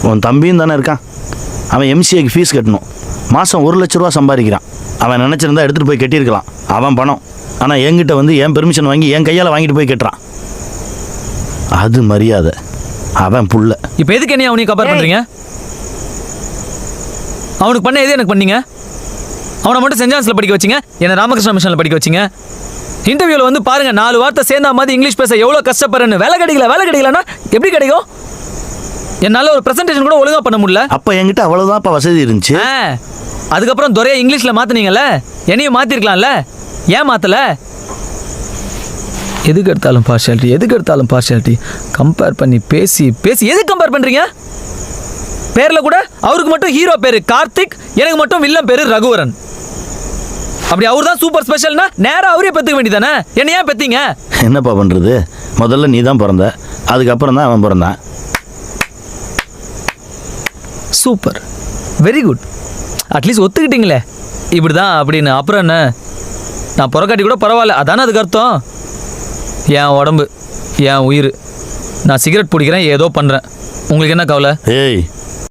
உன் தம்பியும் தானே இருக்கான். அவன் எம்சிஏக்கு ஃபீஸ் கட்டணும். மாதம் 1 லட்ச ரூபா சம்பாதிக்கிறான். அவன் நினச்சிருந்தா எடுத்துகிட்டு போய் கட்டியிருக்கலாம். அவன் பணம். ஆனால் என்கிட்ட வந்து என் பெர்மிஷன் வாங்கி என் கையால் வாங்கிட்டு போய் கட்டுறான். அது மரியாதை. அவன் புள்ள. இப்போ எதுக்கு என்ன அவனையும் கம்பேர் பண்ணுறீங்க? அவனுக்கு பண்ண எது எனக்கு பண்ணீங்க? அவனை மட்டும் சென்ட் ஜான்ஸில் படிக்க வச்சிங்க, என்னை ராமகிருஷ்ணா மிஷனில் படிக்க வச்சிங்க. இன்டர்வியூவில் வந்து பாருங்க 4 வார்த்தை சேர்ந்தா மாதிரி இங்கிலீஷ் பேச எவ்வளோ கஷ்டப்படுறேன்னு. வேலை கிடைக்கலன்னா எப்படி கிடைக்கும்? என்னால் ஒரு ப்ரெசன்டேஷன் கூட ஒழுங்காக பண்ண முடியல. அப்போ என்கிட்ட அவ்வளோதான் இப்போ வசதி இருந்துச்சு. அதுக்கப்புறம் துறையை இங்கிலீஷில் மாற்றினீங்கல்ல, என்னையும் மாற்றிருக்கலாம்ல. ஏன் மாற்றலை? எதுக்கு எடுத்தாலும் பார்ஷியாலிட்டி கம்பேர் பண்ணி பேசி எதுக்கு கம்பேர் பண்ணுறீங்க? பேரில் கூட அவருக்கு மட்டும் ஹீரோ பேர் கார்த்திக், எனக்கு மட்டும் வில்லன் பேர் ரகுவரன். அப்படி அவர் தான் சூப்பர் ஸ்பெஷல்னா நேராக அவரே பெற்றுக்க வேண்டியதானே? என்ன ஏன் பெற்றீங்க? என்னப்பா பண்ணுறது? முதல்ல நீ தான் பிறந்த, அதுக்கப்புறம் தான் அவன் பிறந்தான். Super, very good. அட்லீஸ்ட் ஒத்துக்கிட்டீங்களே இப்படி தான் அப்படின்னு. அப்புறம் என்ன, நான் புறக்காட்டி கூட பரவாயில்ல, அதானே அதுக்கு அர்த்தம். என் உடம்பு, என் உயிர். நான் சிகரெட் பிடிக்கிறேன், ஏதோ பண்ணுறேன், உங்களுக்கு என்ன கவலை? ஏய்,